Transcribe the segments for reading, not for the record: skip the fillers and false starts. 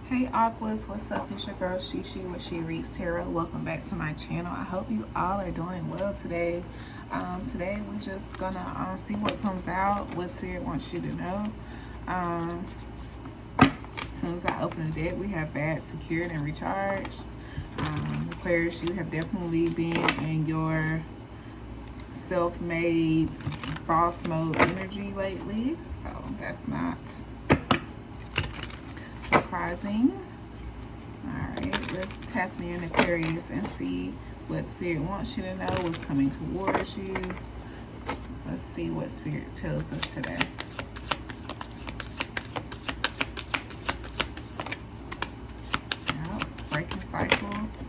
Hey Aquas, what's up? It's your girl Shishi with She Reads Tarot. Welcome back to my channel. I hope you all are doing well today. Today we're just gonna see what comes out, what Spirit wants you to know. As soon as I open the deck, we have bad, secured, and recharged. Aquarius, you have definitely been in your self-made boss mode energy lately, so that's not surprising. Alright, let's tap in Aquarius and see what Spirit wants you to know, what's coming towards you. Let's see what Spirit tells us today. Yep, breaking cycles.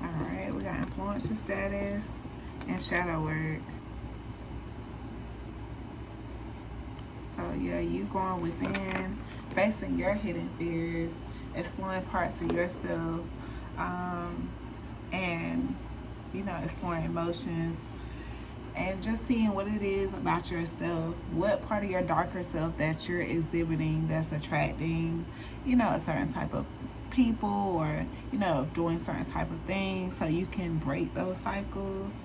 Alright, we got influencer status and shadow work. So yeah, you going within, facing your hidden fears, exploring parts of yourself, and exploring emotions, and just seeing what it is about yourself, what part of your darker self that you're exhibiting that's attracting, a certain type of people, or of doing certain type of things, so you can break those cycles.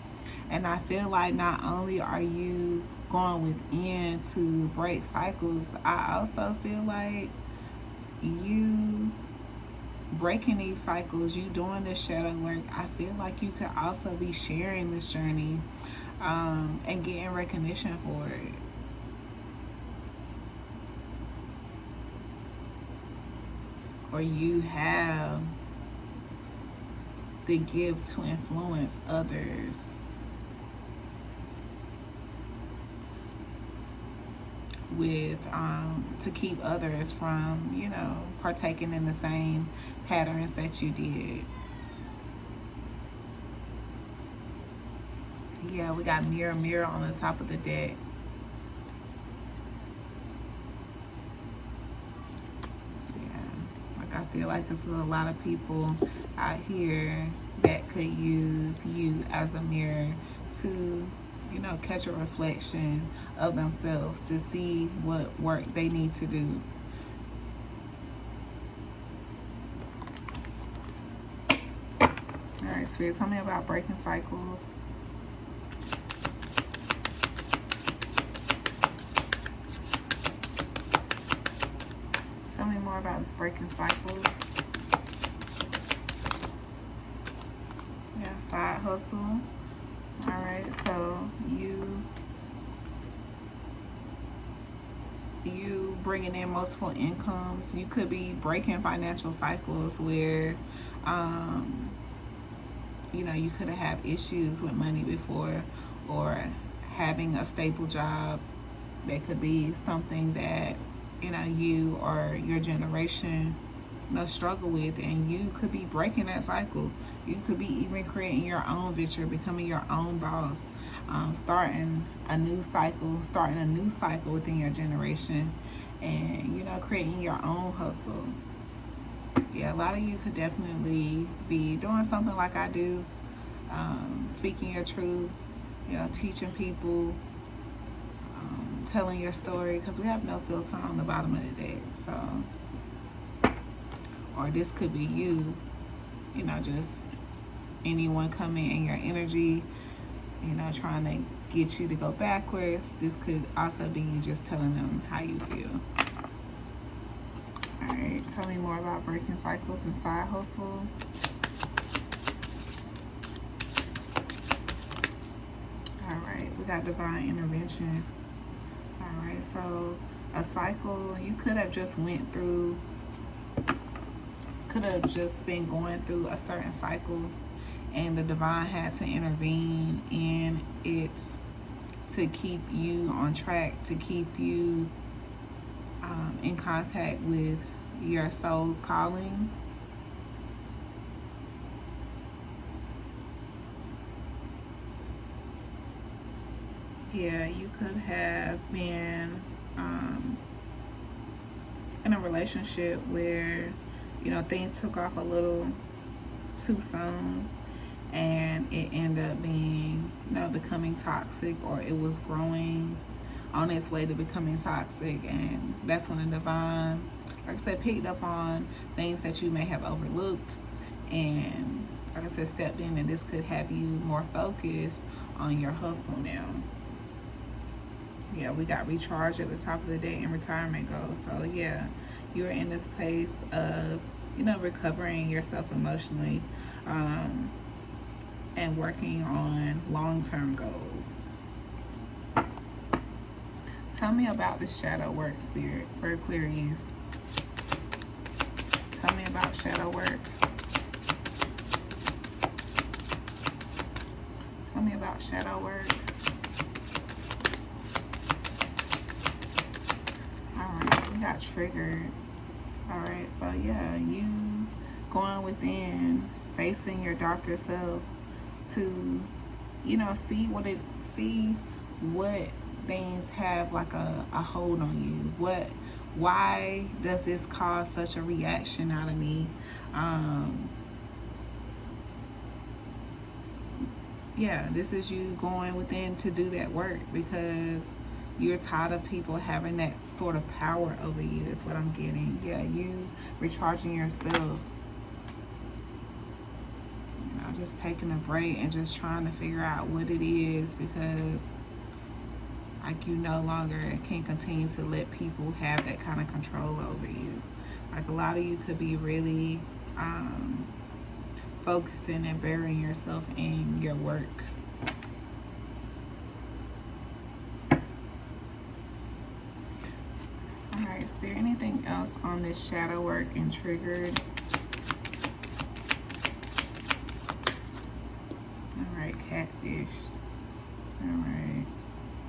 And I feel like not only are you going within to break cycles, I also feel like you breaking these cycles, you doing this shadow work, I feel like you could also be sharing this journey and getting recognition for it. Or you have the gift to influence others. With to keep others from partaking in the same patterns that you did. Yeah, we got mirror mirror on the top of the deck. Yeah, like I feel like there's a lot of people out here that could use you as a mirror to catch a reflection of themselves, to see what work they need to do. All right, Spirit, tell me about breaking cycles. Tell me more about this breaking cycles. Yeah, side hustle. All right, so you bringing in multiple incomes. You could be breaking financial cycles where you could have had issues with money before, or having a stable job. That could be something that you or your generation struggle with, and you could be breaking that cycle. You could be even creating your own venture, becoming your own boss, starting a new cycle within your generation, and creating your own hustle. Yeah, a lot of you could definitely be doing something like I do, speaking your truth, teaching people, telling your story, because we have no filter on the bottom of the deck. So, or this could be you, just anyone coming in your energy, trying to get you to go backwards. This could also be you just telling them how you feel. All right, tell me more about breaking cycles and side hustle. All right, we got divine intervention. All right, so a cycle, you could have just been going through a certain cycle, and the divine had to intervene in it to keep you on track, to keep you in contact with your soul's calling. Yeah, you could have been in a relationship where things took off a little too soon, and it ended up being, becoming toxic, or it was growing on its way to becoming toxic. And that's when the divine, like I said, picked up on things that you may have overlooked, and like I said, stepped in, and this could have you more focused on your hustle now. Yeah, we got recharge at the top of the day and retirement goals. So yeah, you're in this place of, recovering yourself emotionally, and working on long-term goals. Tell me about the shadow work, Spirit, for Aquarius. Tell me about shadow work. Tell me about shadow work. Alright, we got triggered. Alright, so yeah, you going within, facing your darker self to, see what things have like a hold on you. Why does this cause such a reaction out of me? Yeah, this is you going within to do that work, because you're tired of people having that sort of power over you, is what I'm getting. Yeah, you recharging yourself, just taking a break and just trying to figure out what it is, because like you no longer can continue to let people have that kind of control over you. Like a lot of you could be really focusing and burying yourself in your work. All right, Spirit, anything else on this shadow work and triggered? All right, catfish. All right.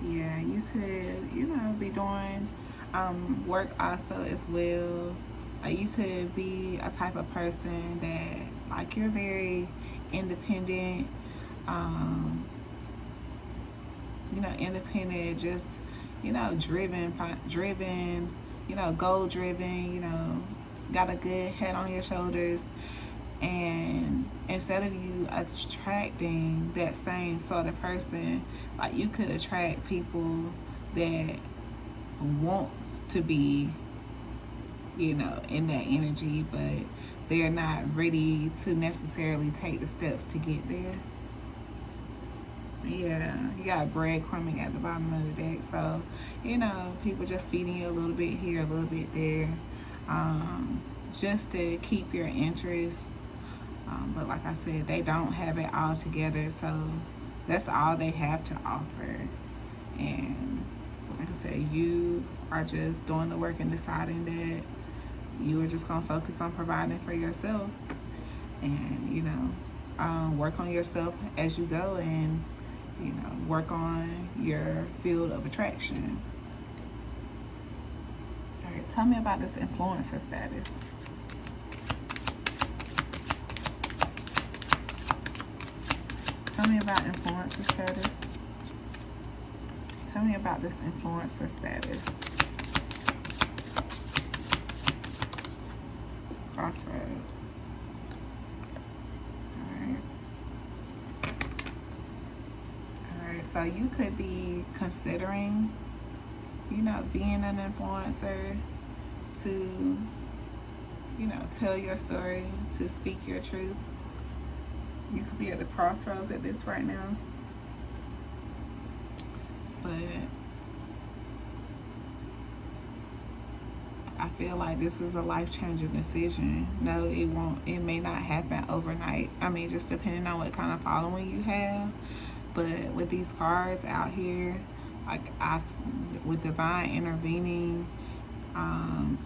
Yeah, you could, be doing work also as well. You could be a type of person that, like, you're very independent, independent, just, driven, goal driven, got a good head on your shoulders. And instead of you attracting that same sort of person, like, you could attract people that wants to be, in that energy, but they're not ready to necessarily take the steps to get there. Yeah, you got breadcrumbing at the bottom of the deck. So, people just feeding you a little bit here, a little bit there, just to keep your interest. But like I said, they don't have it all together, so that's all they have to offer. And like I said, you are just doing the work and deciding that you are just going to focus on providing for yourself, and, work on yourself as you go, and, work on your field of attraction. All right, tell me about this influencer status. Tell me about influencer status. Tell me about this influencer status. Crossroads. Alright, so you could be considering, being an influencer, to, tell your story, to speak your truth. You could be at the crossroads at this right now. But I feel like this is a life-changing decision. No, it won't. It may not happen overnight. I mean, just depending on what kind of following you have. But with these cards out here, like, with divine intervening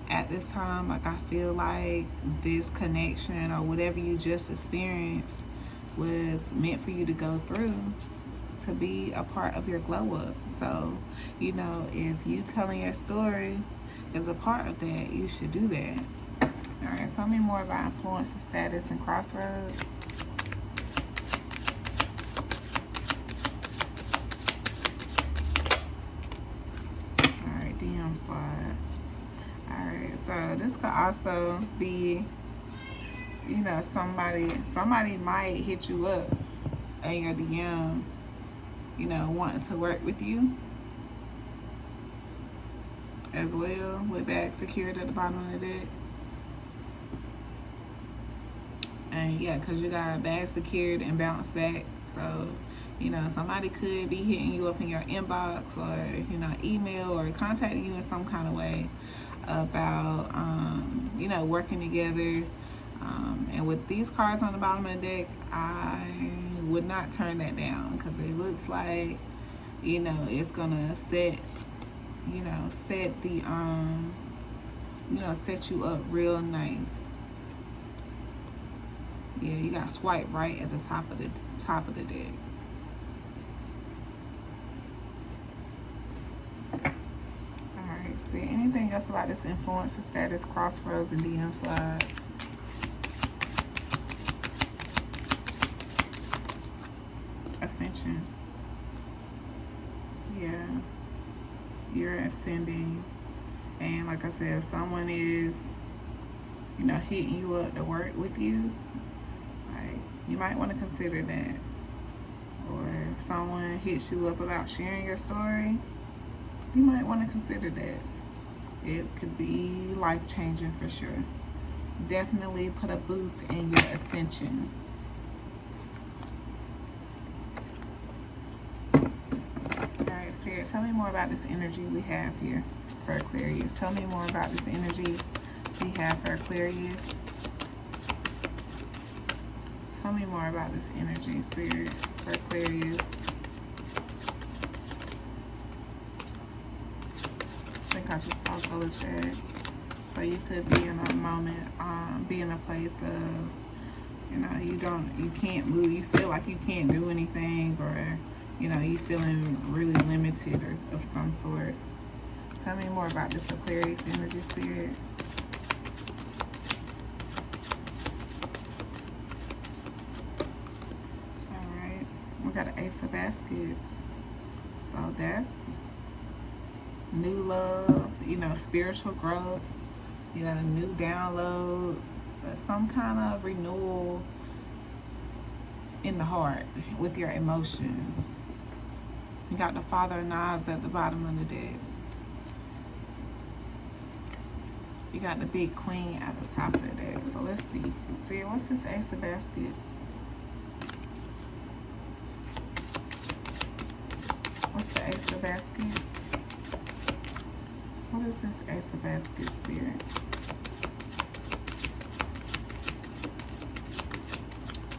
at this time, like, I feel like this connection or whatever you just experienced was meant for you to go through, to be a part of your glow up. So, if you telling your story is a part of that, you should do that. All right, tell me more about influencer status and crossroads. All right, DM slide. All right, so this could also be, somebody might hit you up in your DM, you know, wanting to work with you as well, with bags secured at the bottom of the deck. And yeah, because you got bags secured and bounce back. So, you know, somebody could be hitting you up in your inbox, or, you know, email, or contacting you in some kind of way about, you know, working together. And with these cards on the bottom of the deck, I would not turn that down, because it looks like, you know, it's gonna set, you know, set the, you know, set you up real nice. Yeah, you got swipe right at the top of the deck. Alright, Spirit, anything else about this influencer status, crossroads, and DM slide? Ascension. Yeah. You're ascending. And like I said, someone is, you know, hitting you up to work with you. Like, you might want to consider that. Or if someone hits you up about sharing your story, you might want to consider that. It could be life-changing for sure. Definitely put a boost in your ascension. Alright, Spirit, tell me more about this energy we have here for Aquarius. Tell me more about this energy we have for Aquarius. Tell me more about this energy, Spirit, for Aquarius. I think I just saw color check. So you could be in a moment, be in a place of, you know, you can't move. You feel like you can't do anything, or, you know, you feeling really limited or of some sort. Tell me more about this Aquarius energy, Spirit. We got an Ace of Baskets. So that's new love, you know, spiritual growth, you know, new downloads, some kind of renewal in the heart with your emotions. You got the Father of Knives at the bottom of the deck. You got the Big Queen at the top of the deck. So let's see. Spirit, what's this Ace of Baskets? What's the Ace of Baskets? What is this Ace of Baskets, Spirit?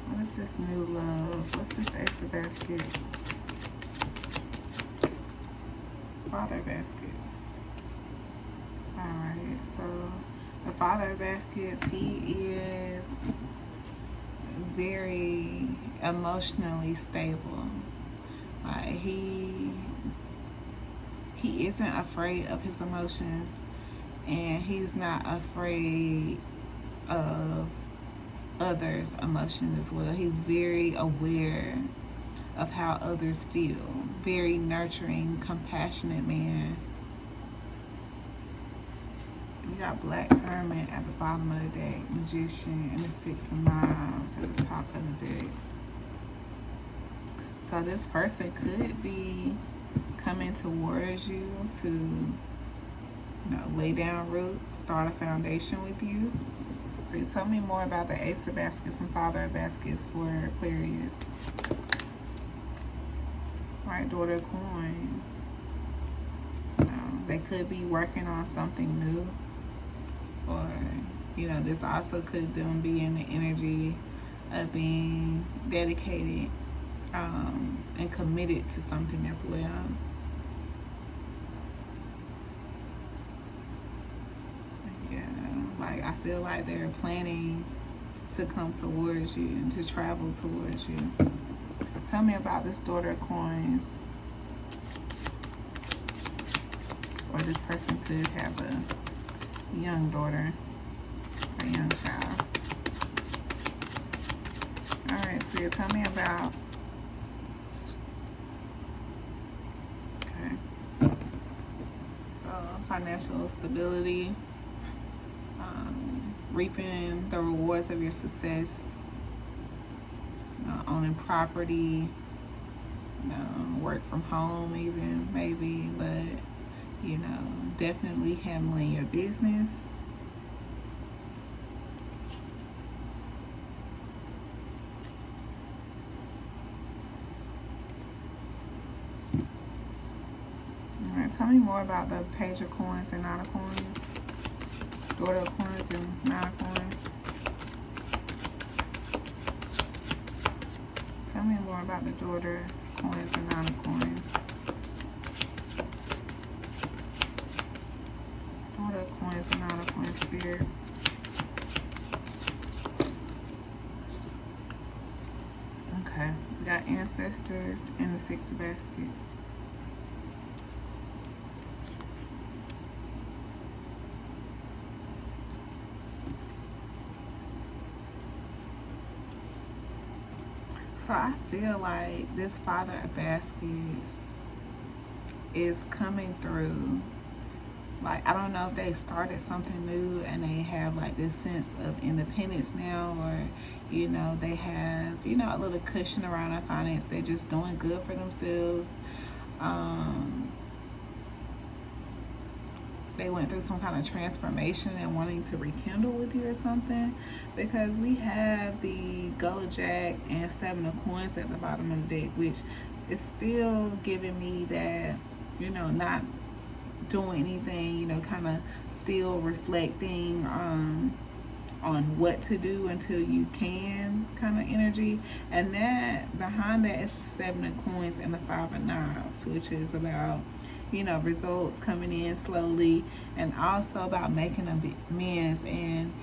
What is this new love? What's this Ace of Baskets? Father of Baskets. Alright, so the Father of Baskets, he is very emotionally stable. He isn't afraid of his emotions, and he's not afraid of others' emotions as well. He's very aware of how others feel. Very nurturing, compassionate man. You got Black Hermit at the bottom of the deck, Magician, and the Six of Knives at the top of the deck. So this person could be coming towards you to, you know, lay down roots, start a foundation with you. So tell me more about the Ace of Baskets and Father of Baskets for Aquarius. Right, Daughter of Coins. They could be working on something new. Or, you know, this also could them be in the energy of being dedicated and committed to something as well. Yeah, like I feel like they're planning to come towards you, to travel towards you. Tell me about this Daughter of Coins. Or this person could have a young daughter, a young child. Alright, Spirit, tell me about, so financial stability, reaping the rewards of your success owning property, work from home even, maybe, but, definitely handling your business. All right, tell me more about the Page of Coins and Nine of Coins. Daughter of Coins and Nine of Coins. Tell me more about the Daughter of Coins and Nine of Coins. Daughter of Coins and Nine of Coins, Spirit. Okay, we got Ancestors and the Six of Baskets. So I feel like this Father of Baskets is coming through. Like, I don't know if they started something new and they have like this sense of independence now, or, they have, a little cushion around their finance. They're just doing good for themselves. They went through some kind of transformation and wanting to rekindle with you or something, because we have the Gullah Jack and Seven of Coins at the bottom of the deck, which is still giving me that, not doing anything, kind of still reflecting on what to do until you can kind of energy. And that behind that is the Seven of Coins and the Five of Knives, which is about results coming in slowly, and also about making amends and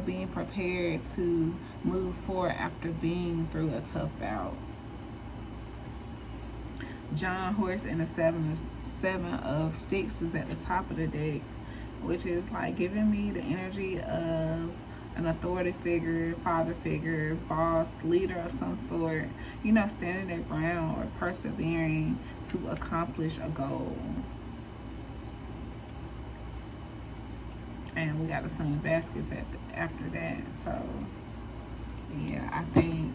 being prepared to move forward after being through a tough bout. John Horse and the seven of Sticks is at the top of the deck, which is like giving me the energy of an authority figure, father figure, boss, leader of some sort, standing their ground or persevering to accomplish a goal. And we got the Son of Baskets after that. So, yeah, I think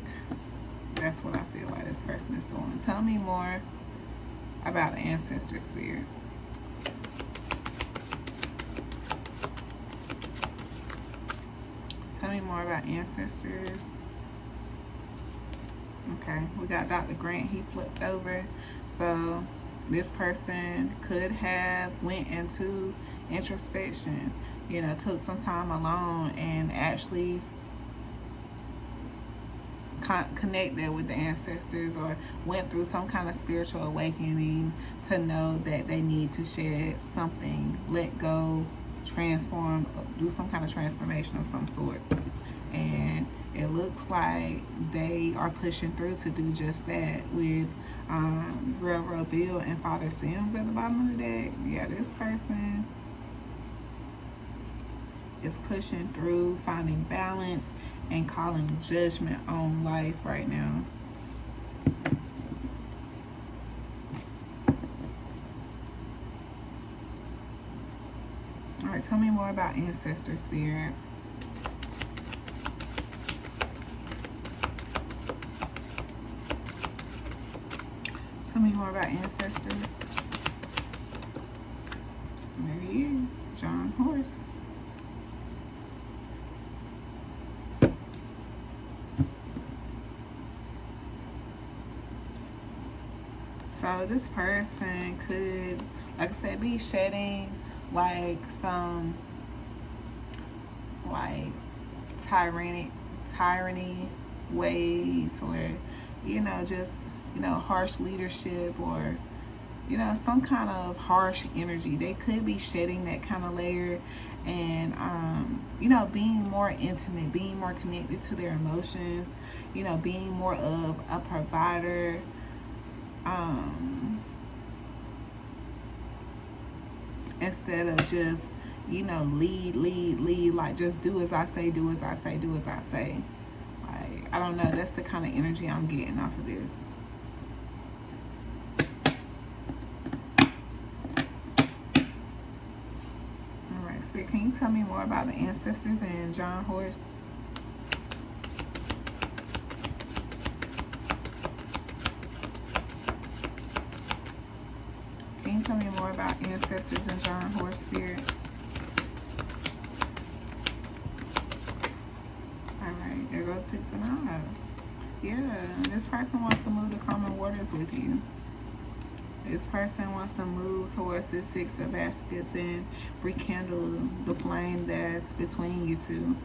that's what I feel like this person is doing. Tell me more about the ancestor spirit. Tell me more about ancestors. Okay, we got Dr. Grant. He flipped over. So this person could have went into introspection, took some time alone and actually connected with the ancestors, or went through some kind of spiritual awakening to know that they need to shed something, let go, transform, do some kind of transformation of some sort. And it looks like they are pushing through to do just that with Railroad Bill and Father Sims at the bottom of the deck. Yeah, this person is pushing through, finding balance, and calling judgment on life right now. All right, tell me more about ancestor spirit. Tell me more about ancestors. There he is, John Horse. So this person could, like I said, be shedding like some like tyranny ways, or just harsh leadership, or some kind of harsh energy. They could be shedding that kind of layer and being more intimate, being more connected to their emotions, being more of a provider, instead of just lead, like just do as I say, do as I say, do as I say. Like, I don't know, that's the kind of energy I'm getting off of this. All right, Spirit, can you tell me more about the ancestors and John Horse? you tell me more about ancestors and John Horse Spirit? Alright, there goes 6 of Knives. Yeah, this person wants to move to common waters with you. This person wants to move towards this 6 of Baskets and rekindle the flame that's between you two.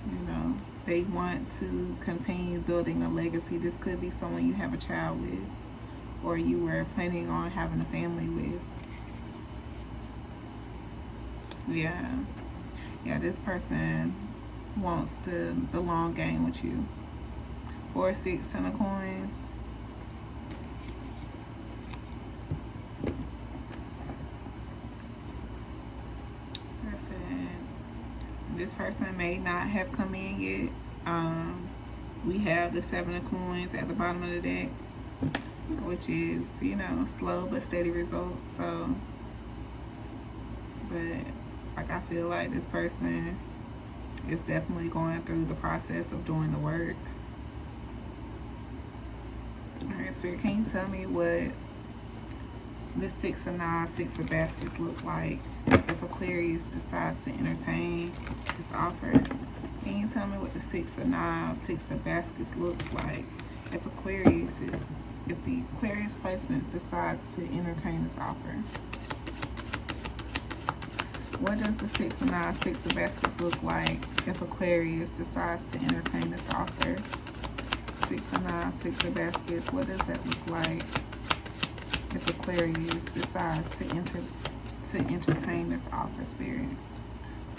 You know, they want to continue building a legacy. This could be someone you have a child with, or you were planning on having a family with. Yeah, this person wants the long game with you. 4, 6, 10 of coins. This person may not have come in yet. We have the 7 of coins at the bottom of the deck, which is, you know, slow but steady results. So, but like, I feel like this person is definitely going through the process of doing the work. Alright, Spirit, can you tell me what this 6 of Knives, 6 of Baskets look like if Aquarius decides to entertain this offer? Can you tell me what the 6 of Knives, 6 of Baskets looks like if the Aquarius placement decides to entertain this offer? What does the 6 of Knives, 6 of Baskets look like if Aquarius decides to entertain this offer? 6 of Knives, 6 of Baskets, what does that look like if Aquarius decides to entertain this offer, Spirit?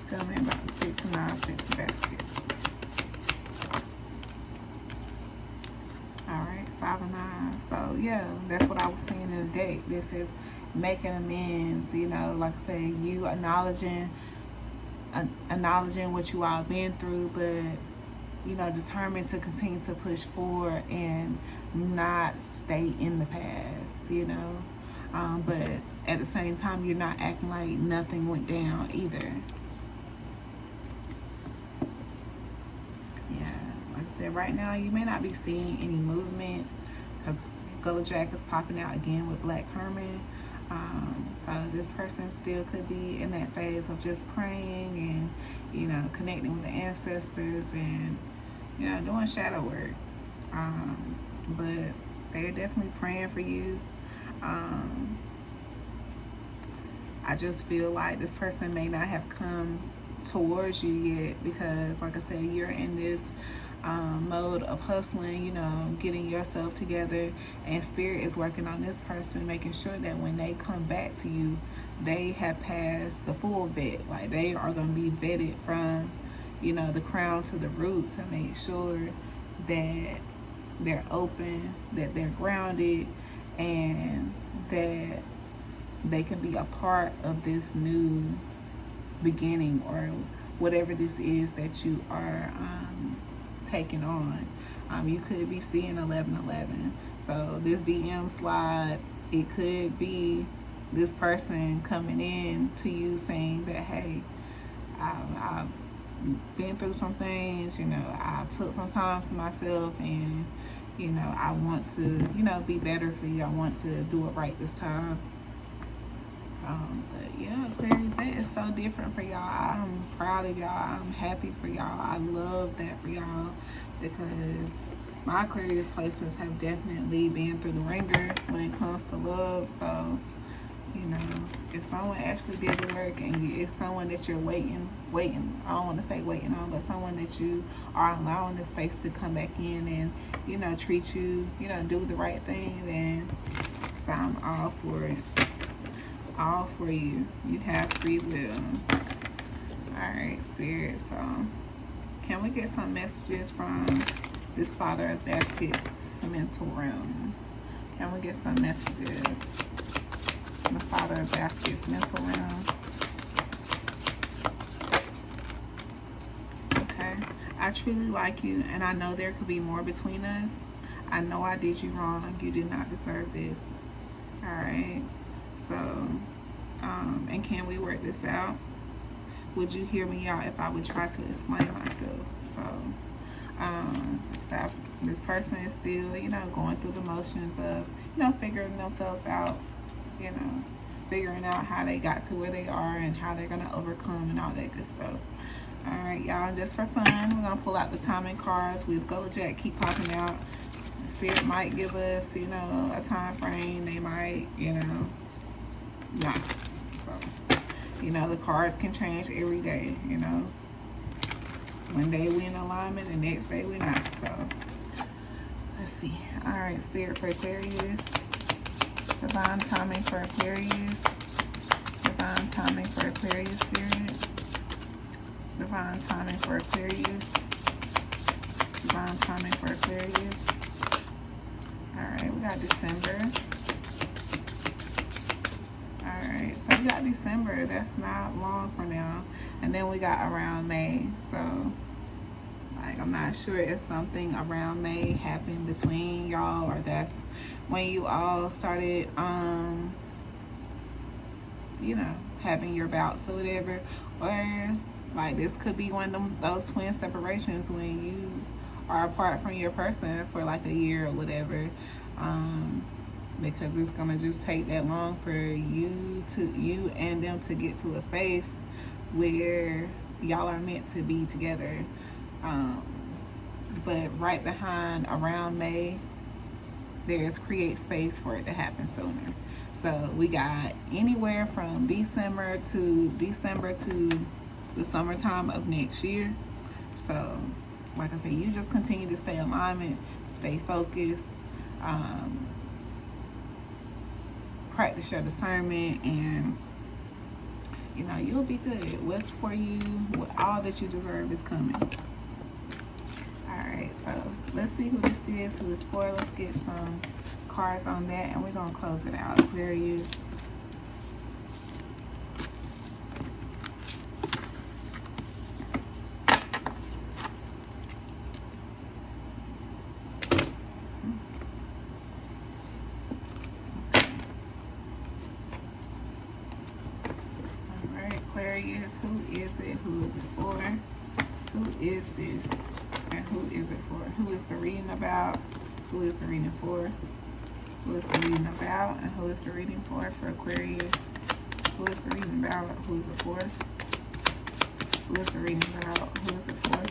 Tell me about the 6 of Knives, 6 of Baskets. Alright, 5 of Knives. So yeah, that's what I was saying in the deck. This is making amends, you know, like I say, you acknowledging what you all been through, but you know, determined to continue to push forward and not stay in the past, you know. But at the same time, you're not acting like nothing went down either. Yeah, like I said, right now you may not be seeing any movement because Gullah Jack is popping out again with Black Hermit. So this person still could be in that phase of just praying and, you know, connecting with the ancestors and, you know, doing shadow work. But they're definitely praying for you. I just feel like this person may not have come towards you yet because, like I said, you're in this mode of hustling, you know, getting yourself together, and Spirit is working on this person, making sure that when they come back to you, they have passed the full vet. Like, they are going to be vetted from, you know, the crown to the root to make sure that they're open, that they're grounded, and that they can be a part of this new beginning or whatever this is that you are taking on. You could be seeing 1111. So this DM slide, it could be this person coming in to you saying that, hey, I've been through some things, you know, I took some time to myself, and, you know, I want to, you know, be better for you. I want to do it right this time. But yeah, Aquarius, that is so different for y'all. I'm proud of y'all. I'm happy for y'all. I love that for y'all because my Aquarius placements have definitely been through the ringer when it comes to love. So, you know, if someone actually did the work and it's someone that you're waiting, I don't want to say waiting on, but someone that you are allowing the space to come back in and, you know, treat you, you know, do the right thing, then so I'm all for it. All for you. You have free will. Alright, Spirit. So, can we get some messages from this Father of Baskets mental realm? Can we get some messages from the Father of Baskets mental realm? Okay. I truly like you, and I know there could be more between us. I know I did you wrong. You did not deserve this. Alright. So, and can we work this out? Would you hear me out if I would try to explain myself? So, this person is still, you know, going through the motions of, you know, figuring themselves out. you know, figuring out how they got to where they are and how they're going to overcome and all that good stuff. All right, y'all, just for fun, we're going to pull out the timing cards with Gullah Jack keep popping out. Spirit might give us, you know, a time frame. They might, you know, not. So, you know, the cards can change every day, you know. One day we in alignment, the next day we're not. So, let's see. All right, Spirit for Aquarius. Divine timing for Aquarius. Divine timing for Aquarius, Spirit. Divine timing for Aquarius. Divine timing for Aquarius. Alright, we got December. Alright, so we got December. That's not long from now. And then we got around May. So, like, I'm not sure if something around May happened between y'all, or that's when you all started, you know, having your bouts or whatever. Or, like, this could be one of those twin separations when you are apart from your person for like a year or whatever, because it's gonna just take that long for you and them to get to a space where y'all are meant to be together. But right behind around May, there's create space for it to happen sooner. So we got anywhere from December to the summertime of next year. So, like I said, you just continue to stay in alignment, stay focused, practice your discernment, and, you know, you'll be good. What's for you, all that you deserve is coming. Alright, so let's see who this is, who it's for. Let's get some cards on that, and we're going to close it out. Aquarius. Aquarius, who is it? Who is it for? Who is this? And who is it for? Who is the reading about? Who is the reading for? Who is the reading about? And who is the reading for Aquarius? Who is the reading about? Who is it for? Who is the reading about? Who is it for?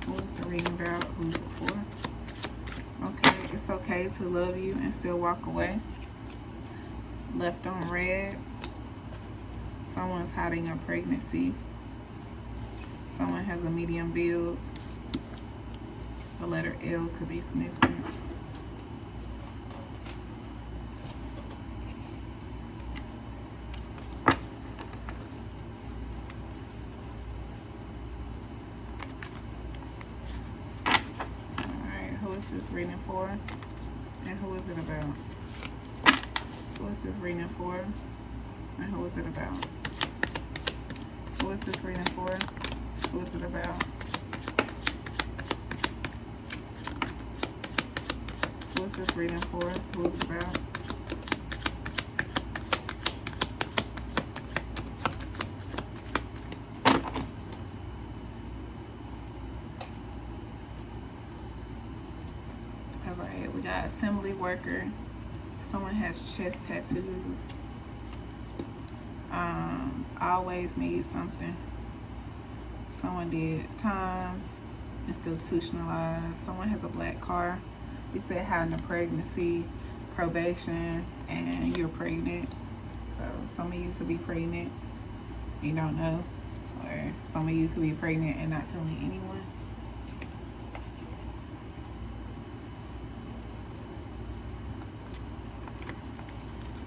Who is the reading about? Who is it for? Okay, it's okay to love you and still walk away. Left on red. Someone's hiding a pregnancy. Someone has a medium build. The letter L could be significant. Who is this reading for? And who is it about? Who is this reading for? And who is it about? Who is this reading for? Who is it about? Who is this reading for? Who is it about? Alright, we got assembly worker. Someone has chest tattoos. Always need something. Someone did time, institutionalized. Someone has a black car. We said having a pregnancy, probation, and you're pregnant. So some of you could be pregnant, you don't know. Or some of you could be pregnant and not telling anyone.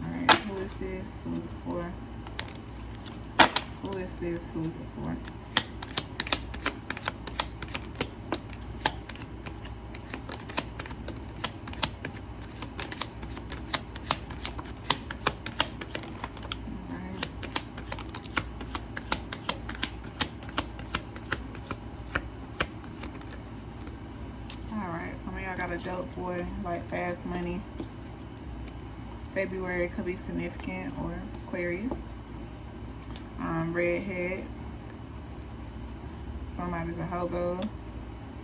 Alright, who is this? Who is it for? Who is this? Who is it for? Alright, some of y'all got a dope boy, like fast money. February could be significant, or Aquarius. Redhead. Somebody's a hobo.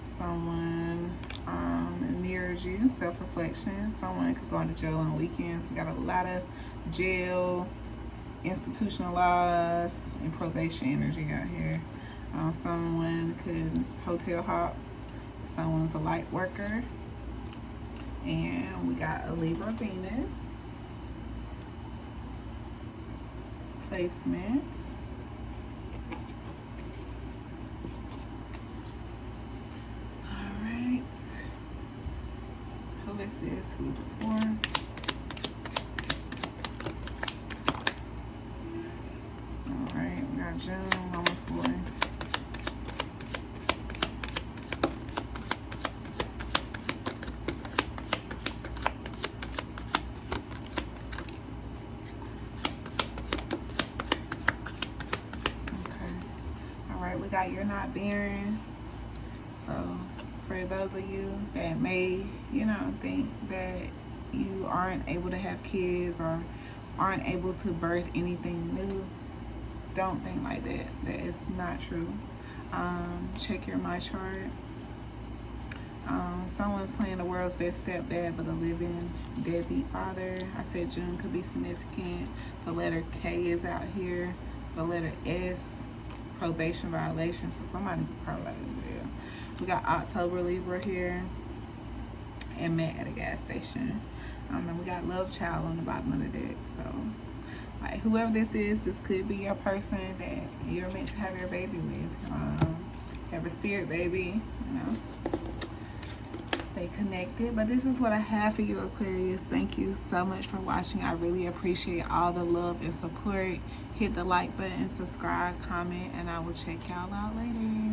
Someone energy, self-reflection. Someone could go into jail on weekends. We got a lot of jail, institutional laws, and probation energy out here. Someone could hotel hop. Someone's a light worker. And we got a Libra Venus. Placements. Alright. Who is this? Who is it for? Alright, we got June, Mama's boy. We got you're not barren. So for those of you that may, think that you aren't able to have kids or aren't able to birth anything new, don't think like that. That is not true. Check your my chart. Someone's playing the world's best stepdad, but a living deadbeat father. I said June could be significant. The letter K is out here. The letter S, probation violation, so somebody probably like in jail. We got October Libra here and met at a gas station. And we got love child on the bottom of the deck. So like whoever this could be your person that you're meant to have your baby with. Have a spirit baby, stay connected. But this is what I have for you, Aquarius. Thank you so much for watching. I really appreciate all the love and support. Hit the like button, subscribe, comment, and I will check y'all out later.